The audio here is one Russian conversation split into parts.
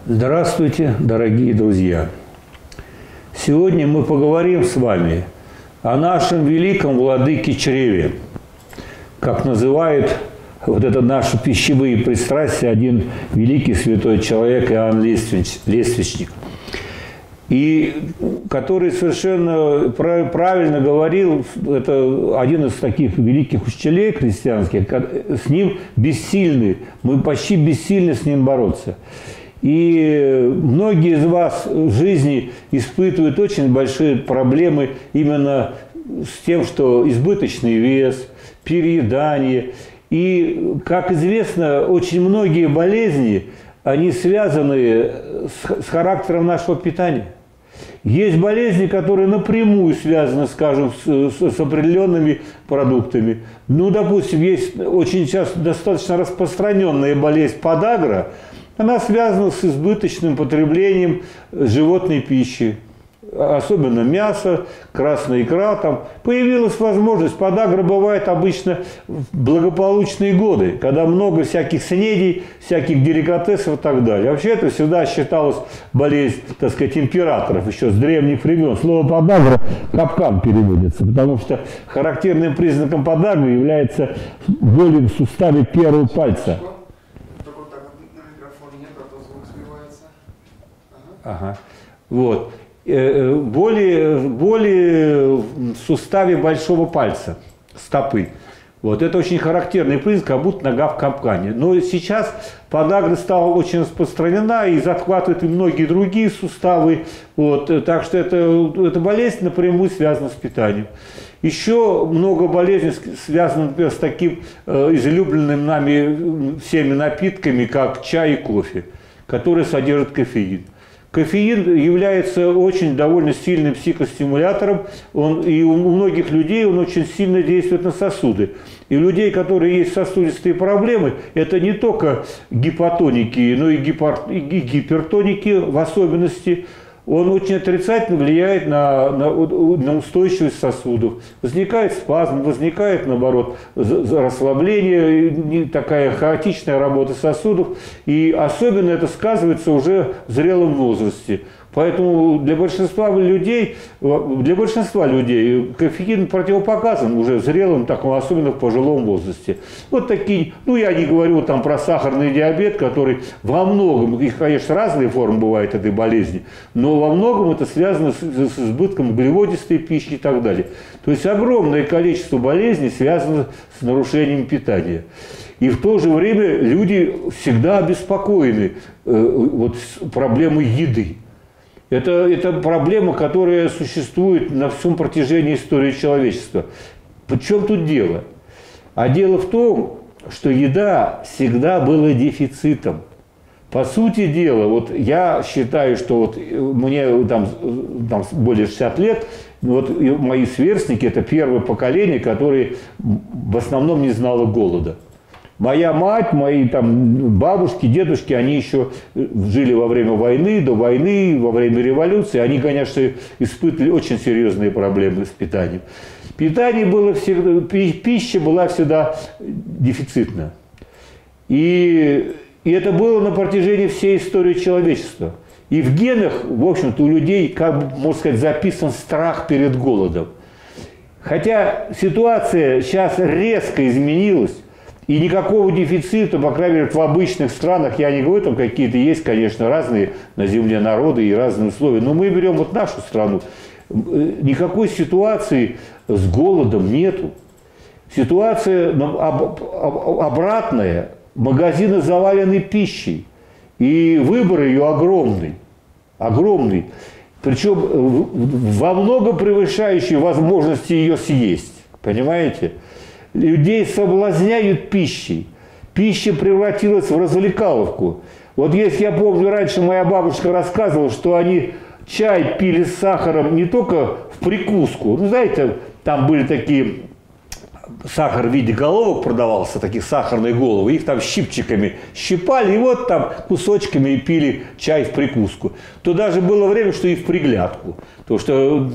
Здравствуйте, дорогие друзья! Сегодня мы поговорим с вами о нашем великом владыке чреве, как называет вот это наши пищевые пристрастия один великий святой человек Иоанн Лествичник, и который совершенно правильно говорил, это один из таких великих учителей христианских, с ним бессильны, мы почти бессильны с ним бороться. И многие из вас в жизни испытывают очень большие проблемы именно с тем, что избыточный вес, переедание. И, как известно, очень многие болезни, они связаны с характером нашего питания. Есть болезни, которые напрямую связаны, скажем, с определенными продуктами. Ну, допустим, есть очень часто достаточно распространенная болезнь подагра. Она связана с избыточным потреблением животной пищи, особенно мяса, красная икра. Там появилась возможность, подагра бывает обычно в благополучные годы, когда много всяких снедей, всяких деликатесов и так далее. Вообще это всегда считалось болезнь, так сказать, императоров еще с древних времен. Слово подагра капкан переводится, потому что характерным признаком подагры является боли в суставе первого пальца. Ага. Вот. Боли в суставе большого пальца, стопы. Вот. Это очень характерный признак, как будто нога в капкане. Но сейчас подагра стала очень распространена и захватывает и многие другие суставы. Вот. Так что эта болезнь напрямую связана с питанием. Еще много болезней связано, например, с таким излюбленным нами всеми напитками, как чай и кофе, которые содержат кофеин. Кофеин является очень довольно сильным психостимулятором, и у многих людей он очень сильно действует на сосуды. И у людей, которые есть сосудистые проблемы, это не только гипотоники, но и гипертоники в особенности. Он очень отрицательно влияет на устойчивость сосудов. Возникает спазм, возникает, наоборот, расслабление, такая хаотичная работа сосудов. И особенно это сказывается уже в зрелом возрасте. Поэтому для большинства людей кофеин противопоказан уже в зрелом, таком, особенно в пожилом возрасте. Вот такие, ну я не говорю там про сахарный диабет, который во многом, их, конечно, разные формы бывают этой болезни, но во многом это связано с избытком углеводистой пищи и так далее. То есть огромное количество болезней связано с нарушением питания. И в то же время люди всегда обеспокоены проблемой еды. Это проблема, которая существует на всем протяжении истории человечества. В чем тут дело? А дело в том, что еда всегда была дефицитом. По сути дела, вот я считаю, что вот мне там более 60 лет, вот мои сверстники – это первое поколение, которое в основном не знало голода. Моя мать, мои там бабушки, дедушки, они еще жили во время войны, до войны, во время революции. Они, конечно, испытывали очень серьезные проблемы с питанием. Питание было всегда, пища была всегда дефицитна. И это было на протяжении всей истории человечества. И в генах, в общем-то, у людей, как можно сказать, записан страх перед голодом. Хотя ситуация сейчас резко изменилась. И никакого дефицита, по крайней мере, в обычных странах, я не говорю, там какие-то есть, конечно, разные на земле народы и разные условия, но мы берем вот нашу страну, никакой ситуации с голодом нету. Ситуация обратная, магазины завалены пищей, и выбор ее огромный, огромный, причем во много превышающий возможности ее съесть, понимаете? Людей соблазняют пищей. Пища превратилась в развлекаловку. Вот если я помню, раньше моя бабушка рассказывала, что они чай пили с сахаром не только в прикуску. Ну, знаете, там были такие сахар в виде головок продавался, таких сахарные головы, их там щипчиками щипали, и вот там кусочками и пили чай в прикуску. То даже было время, что и в приглядку. Потому что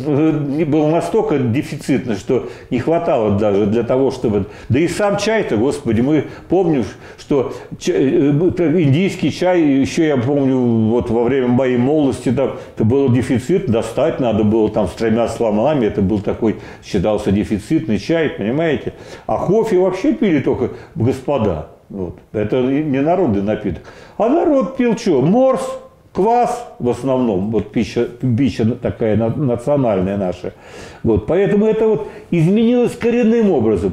было настолько дефицитно, что не хватало даже для того, чтобы... Да и сам чай-то, господи, мы помним, что индийский чай, еще я помню, вот во время моей молодости, там, это был дефицит, достать надо было там с 3 слонами, это был такой, считался дефицитный чай, понимаете? А кофе вообще пили только господа. Вот. Это не народный напиток. А народ пил что? Морс, квас в основном, вот пища такая национальная наша. Вот. Поэтому это вот изменилось коренным образом.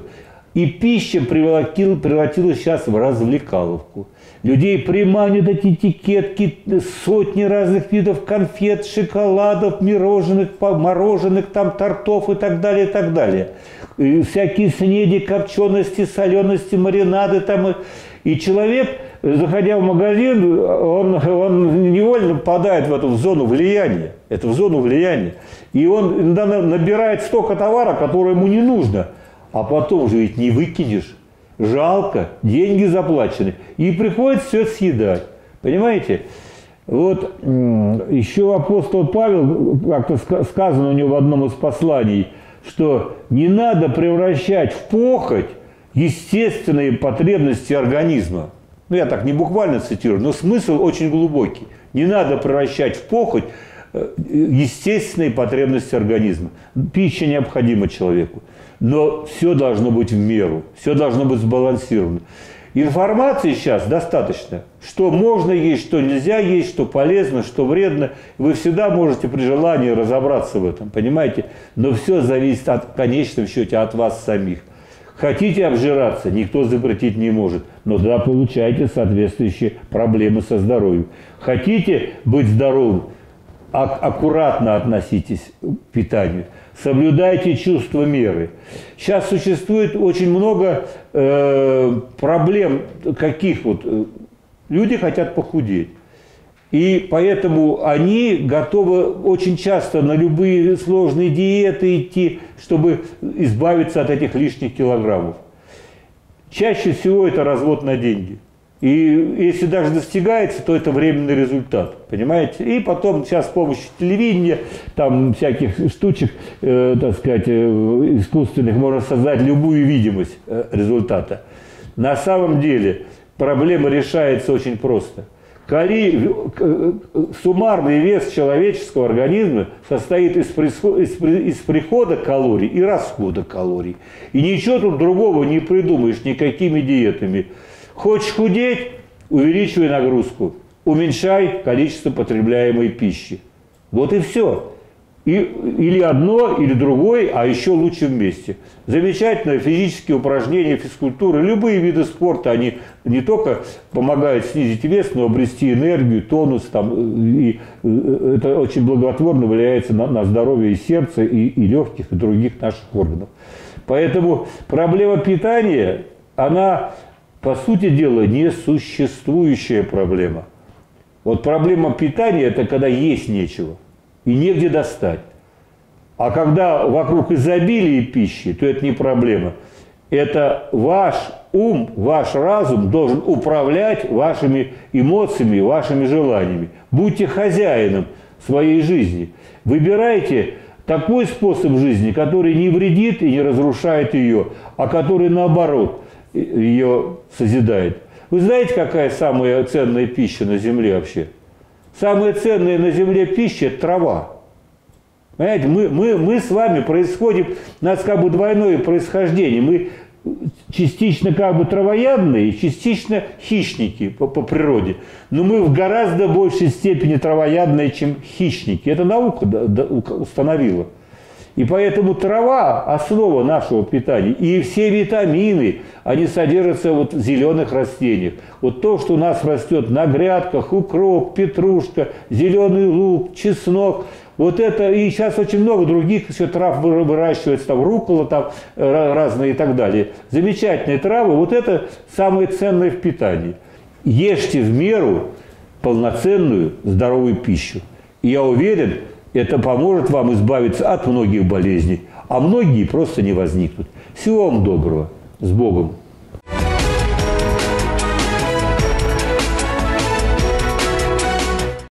И пища превратилась сейчас в развлекаловку. Людей приманят эти этикетки, сотни разных видов конфет, шоколадов, мороженых, там, тортов и так далее, и так далее. И всякие снеди, копчености, солености, маринады там. И человек, заходя в магазин, он невольно попадает в эту зону влияния. Это в зону влияния. И он иногда набирает столько товара, который ему не нужно. А потом же ведь не выкинешь. Жалко, деньги заплачены. И приходится все съедать. Понимаете? Вот еще апостол Павел, как-то сказано у него в одном из посланий, что не надо превращать в похоть естественные потребности организма. Ну, я так не буквально цитирую, но смысл очень глубокий. Не надо превращать в похоть естественные потребности организма. Пища необходима человеку. Но все должно быть в меру, все должно быть сбалансировано. Информации сейчас достаточно, что можно есть, что нельзя есть, что полезно, что вредно. Вы всегда можете при желании разобраться в этом, понимаете? Но все зависит в конечном счете от вас самих. Хотите обжираться, никто запретить не может, но тогда получаете соответствующие проблемы со здоровьем. Хотите быть здоровым, аккуратно относитесь к питанию. Соблюдайте чувство меры. Сейчас существует очень много проблем, каких вот люди хотят похудеть. И поэтому они готовы очень часто на любые сложные диеты идти, чтобы избавиться от этих лишних килограммов. Чаще всего это развод на деньги. И если даже достигается, то это временный результат, понимаете? И потом сейчас с помощью телевидения, там всяких штучек, так сказать, искусственных, можно создать любую видимость результата. На самом деле проблема решается очень просто. Суммарный вес человеческого организма состоит из прихода калорий и расхода калорий. И ничего тут другого не придумаешь никакими диетами. Хочешь худеть – увеличивай нагрузку, уменьшай количество потребляемой пищи. Вот и все. Или одно, или другое, а еще лучше вместе. Замечательные физические упражнения, физкультура, любые виды спорта, они не только помогают снизить вес, но обрести энергию, тонус. И это очень благотворно влияет на здоровье и сердца, и легких, и других наших органов. Поэтому проблема питания, она, по сути дела, несуществующая проблема. Вот проблема питания – это когда есть нечего. И негде достать. А когда вокруг изобилия пищи, то это не проблема. Это ваш ум, ваш разум должен управлять вашими эмоциями, вашими желаниями. Будьте хозяином своей жизни. Выбирайте такой способ жизни, который не вредит и не разрушает ее, а который, наоборот, ее созидает. Вы знаете, какая самая ценная пища на Земле вообще? Самая ценная на Земле пища – это трава. Понимаете, мы с вами происходим, у нас как бы двойное происхождение. Мы частично как бы травоядные, частично хищники по природе. Но мы в гораздо большей степени травоядные, чем хищники. Это наука установила. И поэтому трава – основа нашего питания. И все витамины, они содержатся вот в зеленых растениях. Вот то, что у нас растет на грядках, укроп, петрушка, зеленый лук, чеснок. Вот это, и сейчас очень много других еще трав выращивается, там руккола, там разные и так далее. Замечательные травы, вот это самое ценное в питании. Ешьте в меру полноценную здоровую пищу. И я уверен, Это поможет вам избавиться от многих болезней, а многие просто не возникнут. Всего вам доброго. С Богом!